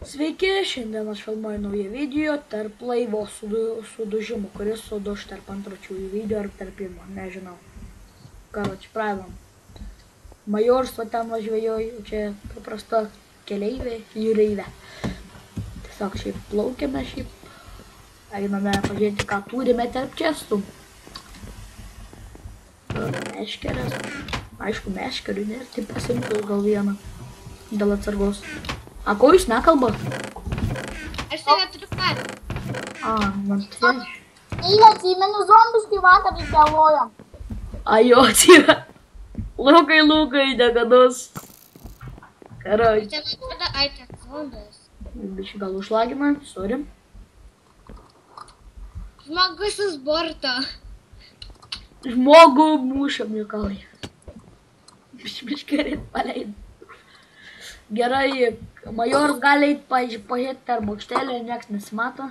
Sveiki, šiandien aš filmuoju naują video tarp laivo sudužimo, kuris suduž tarp antračiųjų video ar tarp pirmo, nežinau. Karoči, pradedam. Majors va ten važiuoju, čia paprasta keleivė, jūreivė. Tiesiog šiaip plaukiame, einame pažiūrėti, ką turime tarp čestų. Meškerės, aišku, meškerių nėra, tai pasimtų gal vieną dėl atsargos. A, ko jūs nekalba? Aš tai neturiu karį. Man tai. Eilė, atsimenu zombius, kai vakar įgalvojom. Jo, čia. Lukai, negadus. Karai. Čia atrodo, tiek zombis. Biškai gal užlagina, sorry. Žmogus iš borto. Žmogų mūšiam jukalai. Biškai paleid. Gerai, majoras gali eit pažiūrėti per bokštelį, nieks nesimato.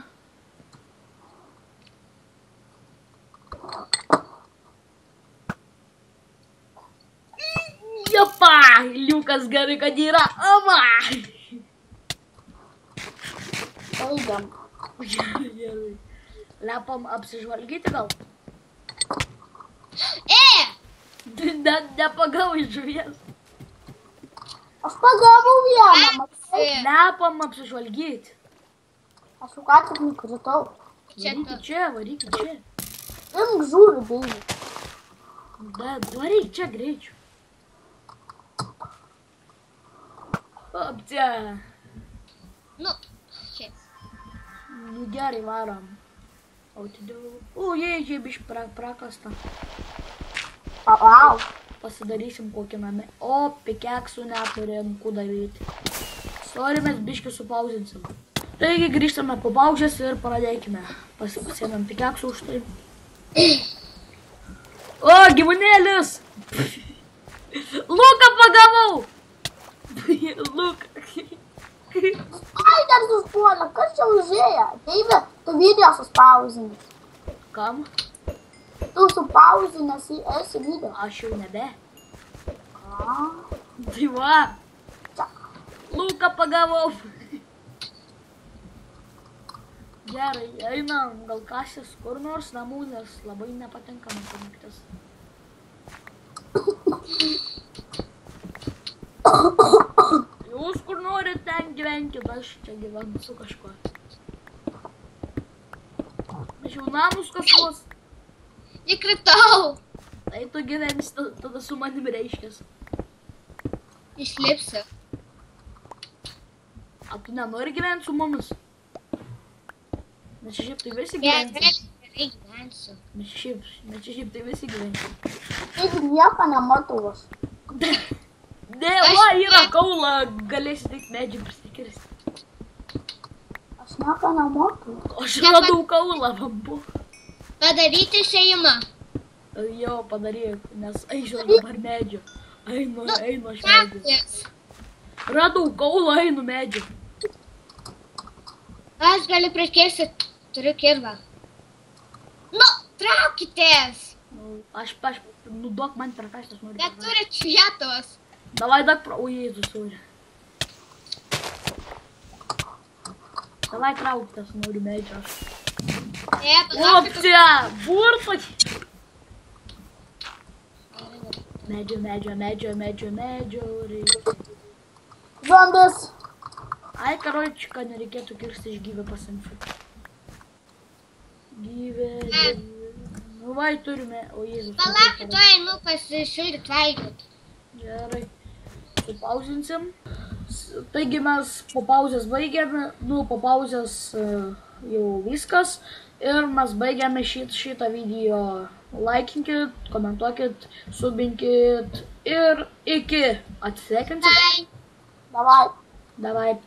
Jopa, liukas gerai, kad yra. Ava! Eidam. Gerai. Lepam apsižvalgyti gal? Nepagavai žuvies. Aš pagavau vieną, matai? Lepam apsižvalgyti. Aš jau ką tik nukritau. Varykit čia. Imk žuvį, beigi. Varyk čia greičiu. Opcia. Nu, čia. Nu gerai, varom. Jei biš prakasta. Au. Pasidarysim kokį namę. O, pikeksų neturėjom kų daryti. Sorry, mes biškį supauzinsim. Taigi grįžtame po pauzės ir pradėkime. Pasėmėm pikeksų už tai. O, gyvūnėlis! Luką pagavau! Luką. Ai, dar suspuolė, kas čia užėjo? Deivi, tu video suspauzinis. Kam? Tu supauzinęs esi video. Aš jau nebe. Ką? Tai va. Luką pagavau. Gerai, einam, gal kasės kur nors namų, nes labai nepatinka man pamiktas. Jūs kur norit ten gyvenkit, aš čia gyvenu su kažkuo. Aš jau namus kažkos. Įkritau. Tai tu gyvensi tada su manim reiškės. Išlipsiu. A tu nenori gyventi su mumis? Mes čia šiaip tai visi gyvensim. Gerai gyvensiu. Mes čia šiaip tai visi gyvensim. Taigi nieko nematau. Ne, va, yra kaula, galėsi tik medžių prisikirsti. Aš nieko nematau. Aš radau kaulą, bambu. Padaryti šeimą. Jo, padaryk, nes eisiu dabar medžių. Einu aš medžių. Trauktis. Radau kaulą, einu medžių. Aš galiu prieškėsti, turiu kirvą. Nu, traukitės. Aš, duok man per kaštas noriu. Bet turit vietos. Davai, o Jėzus, uri. Davai trauktas, noriu medžio. Opcija, burtai. Medžio, reikia. Zombis. Ai, karočiką nereikėtų kirsti iš gyvę pasimti. Gyvė. Nu, vai, turime, o Jėzus. Palaukit, to einu pasišildyt valgyt. Gerai. Supauzinsim. Taigi mes po pauzės baigėme, po pauzės jau viskas. Ir mes baigėme šitą video. Laikinkit, komentuokit, subinkit ir iki. Atsisveikinsit. Bye. Davai. Davai.